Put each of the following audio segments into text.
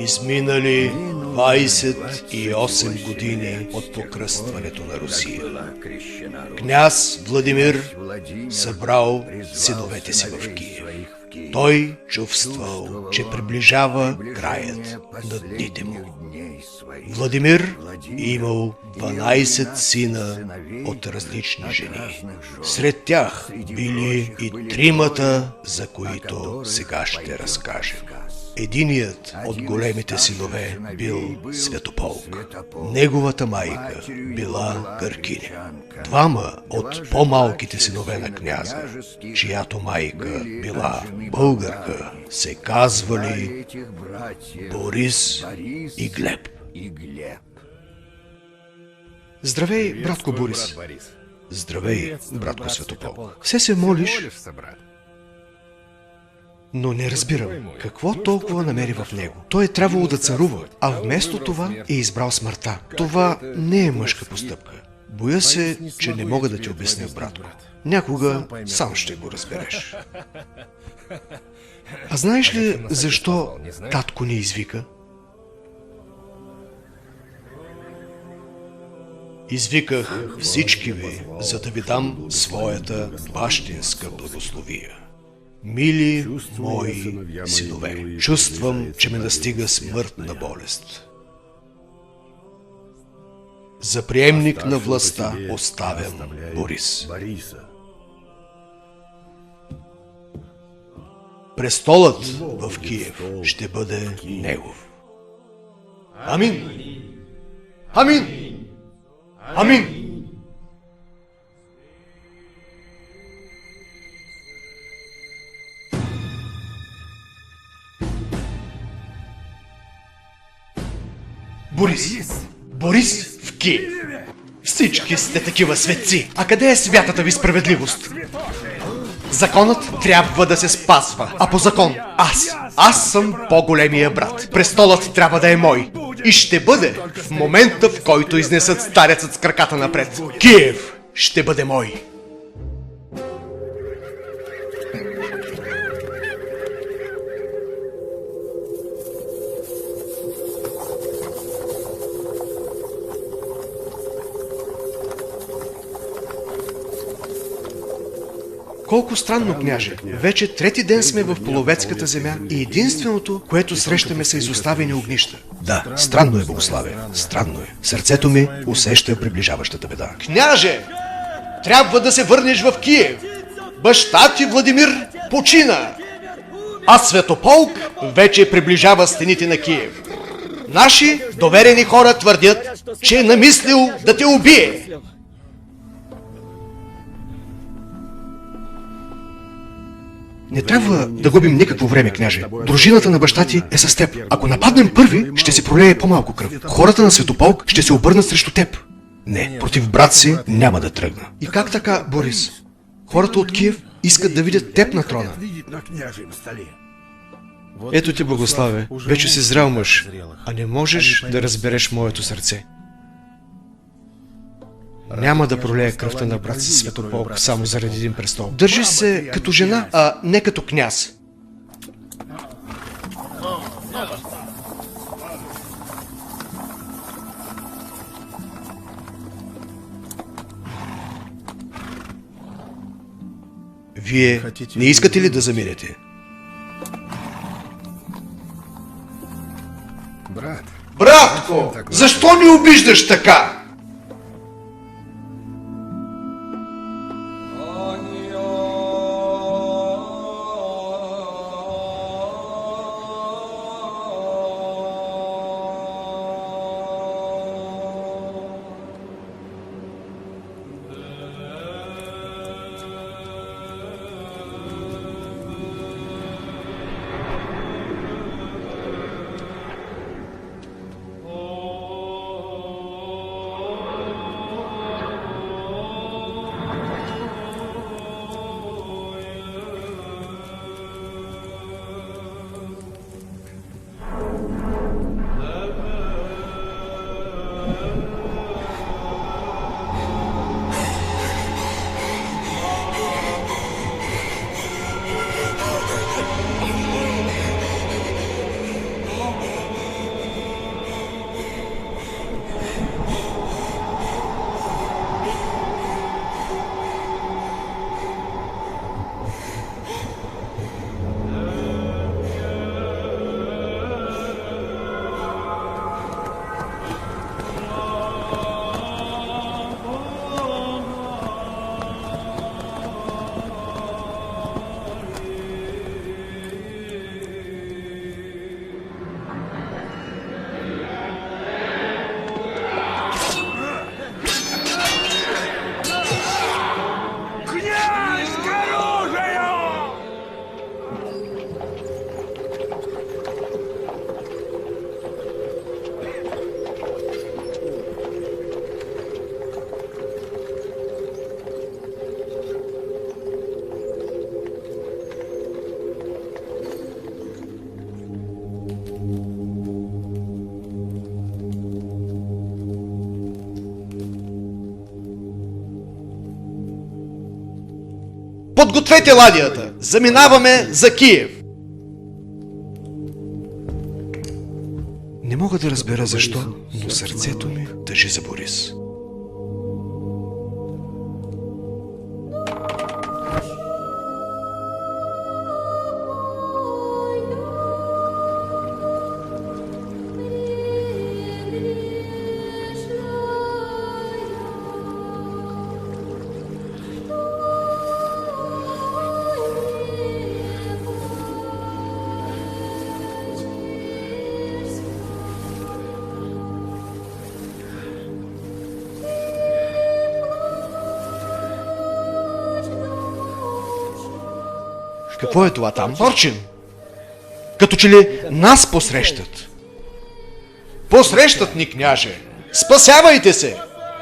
Изминали 28 години от покръстването на Русия. Княз Владимир събрал синовете си в Киев. Той чувствал, че приближава краят на дните му. Владимир имал 12 сина от различни жени. Сред тях били и тримата, за които сега ще разкажем. Единият от големите синове бил Святополк. Неговата майка била гъркиня. Двама от по-малките синове на княза, чиято майка била българка, се казвали Борис и Глеб. Здравей, братко Борис. Здравей, братко Святополк. Все се молиш, но не разбирам, какво толкова намери в него. Той е трябвало да царува, а вместо това е избрал смъртта. Това не е мъжка постъпка. Боя се, че не мога да ти обясня, братко. Някога сам ще го разбереш. А знаеш ли защо татко ни извика? Извиках всички ви, за да ви дам своята бащинска благословия. Мили мои синове, чувствам, че ме настига смъртна болест. За приемник на властта оставям Борис. Престолът в Киев ще бъде негов. Амин! Амин! Амин! Борис в Киев. Всички сте такива светци. А къде е святата ви справедливост? Законът трябва да се спазва. А по закон аз съм по-големия брат. Престолът трябва да е мой. И ще бъде в момента, в който изнесат старецът с краката напред. Киев ще бъде мой. Колко странно, княже. Вече трети ден сме в половецката земя и единственото, което срещаме, са изоставени огнища. Да, странно е, Богославе. Странно е. Сърцето ми усеща приближаващата беда. Княже! Трябва да се върнеш в Киев! Баща ти Владимир почина! А Святополк вече приближава стените на Киев. Наши доверени хора твърдят, че е намислил да те убие. Не трябва да губим никакво време, княже. Дружината на баща ти е с теб. Ако нападнем първи, ще се пролее по-малко кръв. Хората на Святополк ще се обърнат срещу теб. Не, против брат си няма да тръгна. И как така, Борис? Хората от Киев искат да видят теб на трона. Ето ти, Богославе, вече си зрял мъж, а не можеш да разбереш моето сърце. Няма да пролея кръвта на брат си Святополк само заради един престол. Държи се като жена, а не като княз. Вие не искате ли да заминете? Братко, защо ни обиждаш така? Подгответе ладията! Заминаваме за Киев! Не мога да разбера защо, но сърцето ми тъжи за Борис. Какво е това там? Торчин! Като че ли нас посрещат? Посрещат ни, княже! Спасявайте се!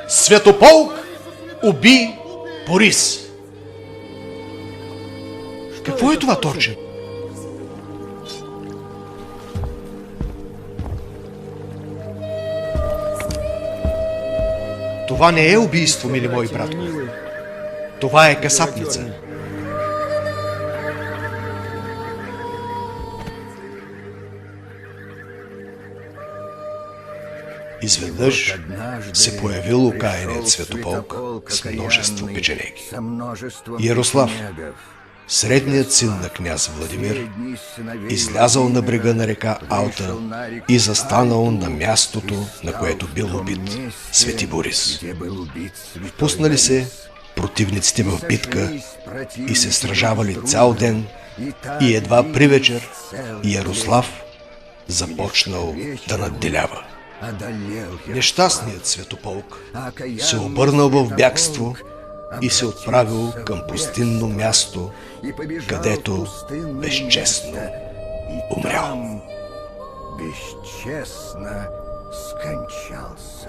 Святополк уби Борис! Какво е това, Торчин? Това не е убийство, мили мои братко. Това е касапница. Изведнъж се появил окаяният Святополк с множество печенеги. Ярослав, средният син на княз Владимир, излязъл на брега на река Алта и застанал на мястото, на което бил убит Свети Борис. Пуснали се противниците в битка и се сражавали цял ден и едва при вечер Ярослав започнал да надделява. Нещастният Святополк се обърнал в бягство и се отправил към пустинно място, където безчестно умрял. Безчестно скончался.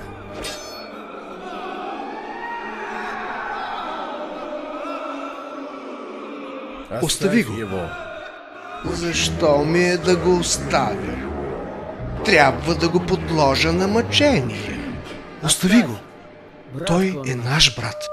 Остави го. Защо ми е да го оставя? Трябва да го подложа на мъчение. Остави го. Той е наш брат.